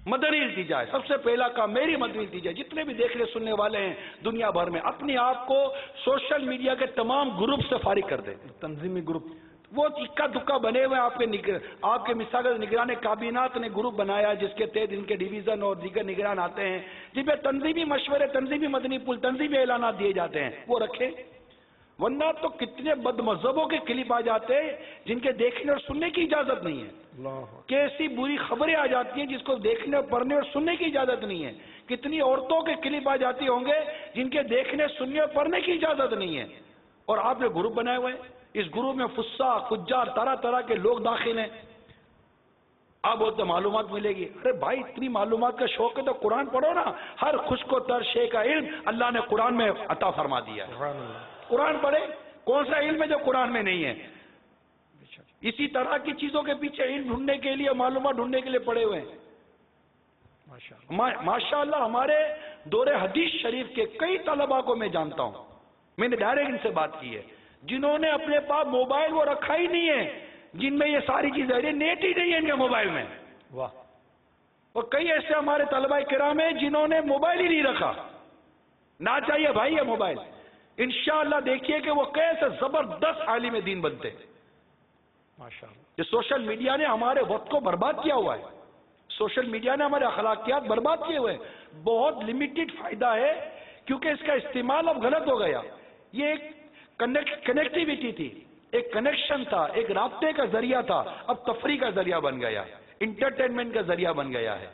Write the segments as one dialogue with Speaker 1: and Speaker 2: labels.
Speaker 1: مدنی التجا ہے، سب سے پہلا کام میری مدنی التجا ہے۔ جتنے بھی دیکھنے سننے والے ہیں دنیا بھر میں، اپنے آپ کو سوشل میڈیا کے تمام گروپ سے فارغ کر دیں۔
Speaker 2: تنظیمی گروپ
Speaker 1: وہ اکا دکا بنے ہوئے آپ کے مثال نگران کابینات نے گروپ بنایا جس کے تحت ان کے ڈویژن اور دیگر نگران آتے ہیں، جن میں تنظیمی مشورے، تنظیمی مدنی پل، تنظیمی اعلانات دیے جاتے ہیں، وہ رکھیں۔ ورنہ تو کتنے بد مذہبوں کے کلپ آ جاتے ہیں جن کے دیکھنے اور سننے کی اجازت نہیں ہے، کیسی بری خبریں آ جاتی ہیں جس کو دیکھنے، پڑھنے اور سننے کی اجازت نہیں ہے، کتنی عورتوں کے کلپ آ جاتی ہوں گے جن کے دیکھنے، سننے اور پڑھنے کی اجازت نہیں ہے، اور آپ نے گروپ بنائے ہوئے ہیں۔ اس گروپ میں فساق، فجار، طرح طرح کے لوگ داخل ہیں۔ اب وہ تو معلومات ملے گی، ارے بھائی اتنی معلومات کا شوق ہے تو قرآن پڑھو نا، ہر خشک و تر شے کا علم اللہ نے قرآن میں عطا فرما دیا ہے، قرآن پڑھے۔ کون سا علم ہے جو قرآن میں نہیں ہے؟ اسی طرح کی چیزوں کے پیچھے علم ڈھونڈنے کے لیے، معلومات ڈھونڈنے کے لیے پڑے ہوئے ہیں۔ ماشاءاللہ ہمارے دور حدیث شریف کے کئی طلباء کو میں جانتا ہوں، میں نے ڈائریکٹ ان سے بات کی ہے، جنہوں نے اپنے پاس موبائل وہ رکھا ہی نہیں ہے، جن میں یہ ساری چیزیں، نیٹ ہی نہیں ہے ان کے موبائل میں۔
Speaker 2: واہ۔
Speaker 1: اور کئی ایسے ہمارے طلباء کرام ہیں جنہوں نے موبائل ہی نہیں رکھا۔ نہ چاہیے بھائی یہ موبائل، انشاءاللہ دیکھیے کہ وہ کیسے زبردست عالم دین بنتے ہیں۔
Speaker 2: ماشاءاللہ
Speaker 1: یہ سوشل میڈیا نے ہمارے وقت کو برباد کیا ہوا ہے، سوشل میڈیا نے ہمارے اخلاقیات برباد کیے ہوئے ہیں۔ بہت لمیٹڈ فائدہ ہے کیونکہ اس کا استعمال اب غلط ہو گیا۔ یہ ایک کنیکٹیویٹی تھی، ایک کنیکشن تھا، ایک رابطے کا ذریعہ تھا، اب تفریح کا ذریعہ بن گیا، انٹرٹینمنٹ کا ذریعہ بن گیا ہے،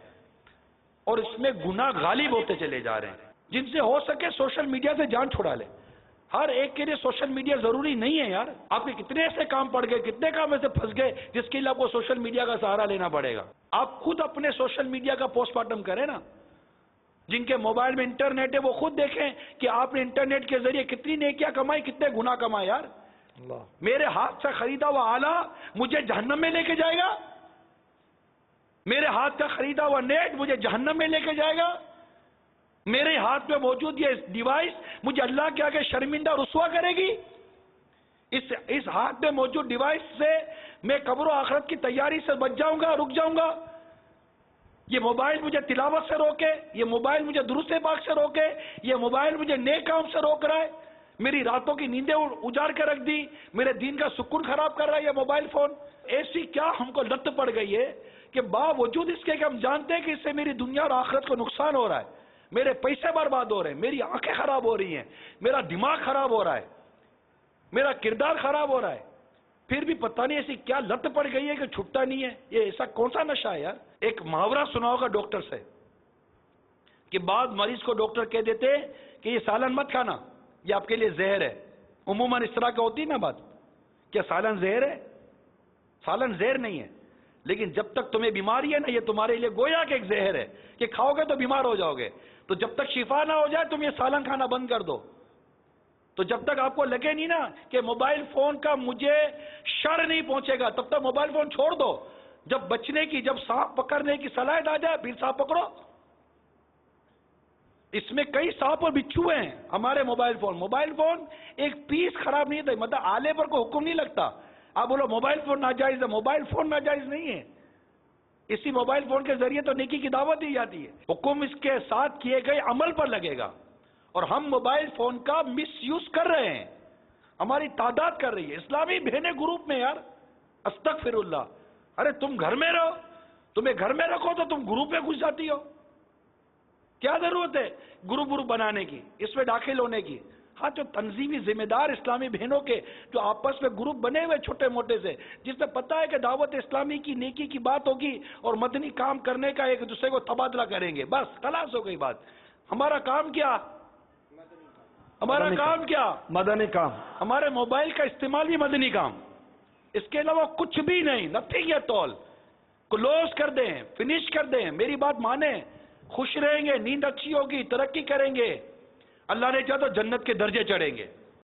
Speaker 1: اور اس میں گناہ غالب ہوتے چلے جا رہے ہیں۔ جن سے ہو سکے سوشل میڈیا سے جان چھڑا لے۔ ہر ایک کے لیے سوشل میڈیا ضروری نہیں ہے یار، آپ کے کتنے ایسے کام پڑ گئے، کتنے کام ایسے پھنس گئے جس کے لیے آپ کو سوشل میڈیا کا سہارا لینا پڑے گا۔ آپ خود اپنے سوشل میڈیا کا پوسٹ مارٹم کریں نا، جن کے موبائل میں انٹرنیٹ ہے وہ خود دیکھیں کہ آپ نے انٹرنیٹ کے ذریعے کتنی نیکیاں کمائی، کتنے گناہ کمائے یار۔
Speaker 2: اللہ،
Speaker 1: میرے ہاتھ سے خریدا ہوا آلہ مجھے جہنم میں لے کے جائے گا؟ میرے ہاتھ کا خریدا ہوا نیٹ مجھے جہنم میں لے کے جائے گا؟ میرے ہاتھ میں موجود یہ ڈیوائس مجھے اللہ کے آگے شرمندہ رسوا کرے گی؟ اس ہاتھ میں موجود ڈیوائس سے میں قبر و آخرت کی تیاری سے بچ جاؤں گا، رک جاؤں گا؟ یہ موبائل مجھے تلاوت سے روکے، یہ موبائل مجھے درود پاک سے روکے، یہ موبائل مجھے نیک کام سے روک رہا ہے، میری راتوں کی نیندیں اجاڑ کے رکھ دی، میرے دین کا سکون خراب کر رہا ہے یہ موبائل فون۔ ایسی کیا ہم کو لت پڑ گئی ہے کہ باوجود اس کے کہ ہم جانتے ہیں کہ اس سے میری دنیا اور آخرت کو نقصان ہو رہا ہے، میرے پیسے برباد ہو رہے ہیں، میری آنکھیں خراب ہو رہی ہیں، میرا دماغ خراب ہو رہا ہے، میرا کردار خراب ہو رہا ہے، پھر بھی پتہ نہیں ایسی کیا لت پڑ گئی ہے کہ چھٹتا نہیں ہے۔ یہ ایسا کون سا نشہ ہے یار؟ ایک محاورہ سنا ہوگا ڈاکٹر سے کہ بعض مریض کو ڈاکٹر کہہ دیتے کہ یہ سالن مت کھانا، یہ آپ کے لیے زہر ہے۔ عموماً اس طرح کی ہوتی نا بات، کیا سالن زہر ہے؟ سالن زہر نہیں ہے، لیکن جب تک تمہیں بیماری ہے نا یہ تمہارے لیے گویا کہ ایک زہر ہے کہ کھاؤ گے تو بیمار ہو جاؤ گے، تو جب تک شفا نہ ہو جائے تم یہ سالن کھانا بند کر دو۔ تو جب تک آپ کو لگے نہیں نا کہ موبائل فون کا مجھے شر نہیں پہنچے گا تب تک موبائل فون چھوڑ دو۔ جب بچنے کی، جب سانپ پکڑنے کی صلاحیت آ جائے پھر سانپ پکڑو۔ اس میں کئی سانپ اور بچھو ہیں ہمارے موبائل فون ایک پیس خراب نہیں تھا، مطلب آلے پر کوئی حکم نہیں لگتا آپ بولو موبائل فون ناجائز ہے، موبائل فون ناجائز نہیں ہے، اسی موبائل فون کے ذریعے تو نیکی کی دعوت دی جاتی ہے، حکم اس کے ساتھ کیے گئے عمل پر لگے گا، اور ہم موبائل فون کا مس یوز کر رہے ہیں، ہماری تعداد کر رہی ہے۔ اسلامی بہنیں گروپ میں یار استغفر اللہ، ارے تم گھر میں رہو، تمہیں گھر میں رکھو تو تم گروپ میں گھس جاتی ہو، کیا ضرورت ہے گروپ بنانے کی، اس میں داخل ہونے کی؟ ہاں جو تنظیمی ذمہ دار اسلامی بہنوں کے جو آپس میں گروپ بنے ہوئے چھوٹے موٹے سے، جس میں پتہ ہے کہ دعوت اسلامی کی نیکی کی بات ہوگی اور مدنی کام کرنے کا ایک دوسرے کو تبادلہ کریں گے، بس خلاص ہو گئی بات۔ ہمارا کام کیا؟ ہمارا کام کیا؟ مدنی کام۔ ہمارے موبائل کا استعمال بھی مدنی کام، اس کے علاوہ کچھ بھی نہیں، نتھنگ ایٹ آل۔ کلوز کر دیں، فنش کر دیں، میری بات مانیں، خوش رہیں گے، نیند اچھی ہوگی، ترقی کریں گے، اللہ نے چاہا تو جنت کے درجے چڑھیں گے۔